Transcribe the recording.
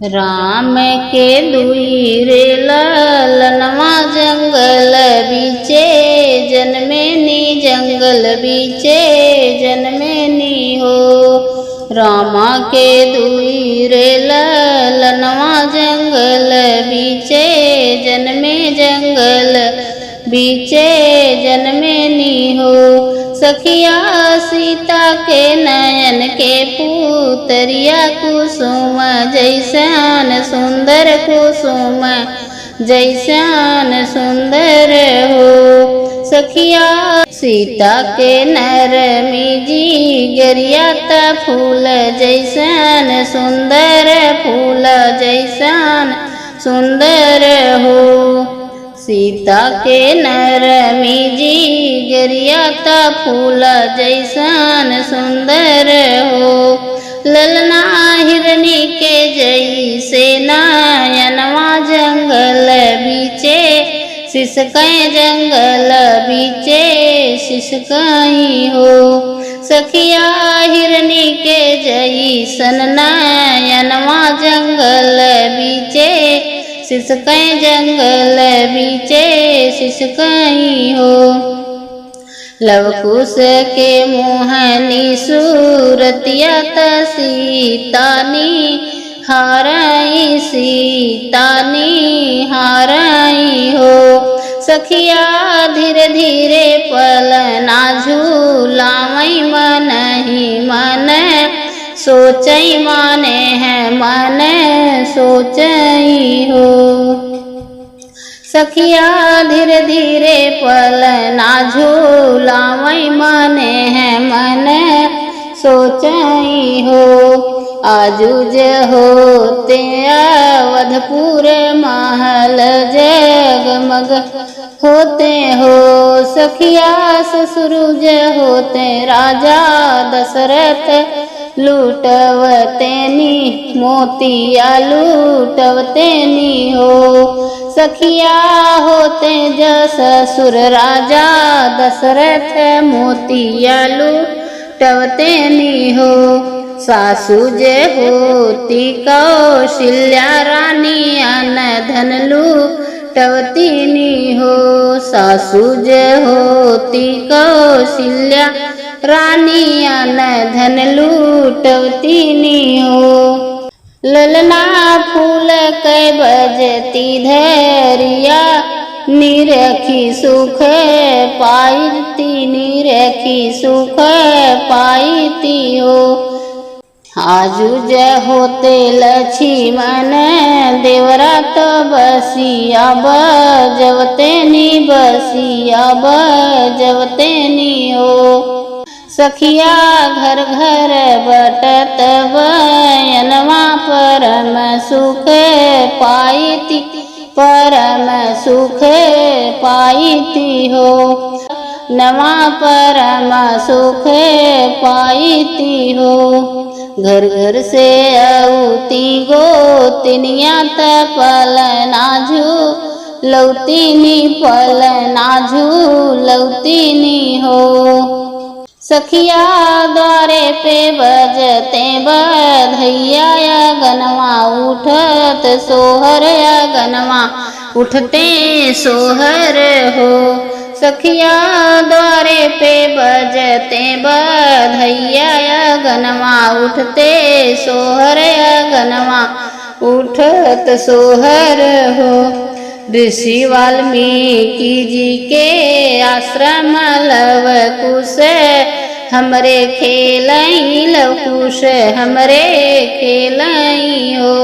राम के दुई रे ललनवा जंगल बीचे जन्मेनी जंगल बीचे जन्मेनी हो। रामा के दुई रे ललनवा जंगल बीचे जन्मे जंगल बीचे जन्मेनी हो। सखिया सीता के नयन के पुतरिया कुसुम जैसन सुंदर कुसुम जैसन सुंदर हो। सखिया सीता के नरमी जी गरियाता फूल जैसन सुंदर फूल जैसन सुंदर हो। सीता के नरमी जी गरियाता फूल जैसन सुंदर हो। ललना हिरनी के जैसे नयनवा जंगल बीचे सिसकई जंगल बीचे सिसकई हो। सखिया हिरनी के जैसन नयनवा जंगल बीचे सिसकई जंगल बीचे सिसकई हो। लवकुश के मोहनी सूरतिया सीतानी हारई सीतानी हारई हो। सखिया धीरे धीरे पलना झूलावई मन ही मन सोचई माने है मन सोचई हो। सखिया धीरे धीरे पलना झूलावई माने है मन सोचई हो। आजुज होते अवधपुर महल जगमग होते हो। सखिया ससुरुज होते राजा दशरथ लूटवतेनी मोतिया लूटवतेनी हो। सखिया होते ससुर राजा दशरथ मोतिया लूटवतेनी हो। सासु जे होती कौशल्या रानी अन धन लूटवतीनी हो। सासु जे होती कौशल्या रानी अन धन लूटवतीनी हो। ललना फूल कै बजती धैर्या निरखी सुख पाईती निरखी सुख पाईती हो। आजुज होते लक्ष्मण देवरा तो बसिया बजवतेनी बसिया बजवतेनी हो। सखिया घर घर बटत बयनवा परम सुख पाईती परम सुख पाईती हो। नवा परम सुख पाईती हो। घर घर से औती गोतिनिया पलना झूलौतीनी पलना झूलौतीनी हो। सखिया द्वारे पे बजते बधैया गनवा उठत सोहर गनवा उठते सोहर हो। सखिया द्वारे पे बजते बधैया गनवा उठते सोहर गनवा उठत सोहर हो। ऋषि वाल्मीकि जी के आश्रम लवकुश हमरे खेलई लवकुश हमरे खेलई हो।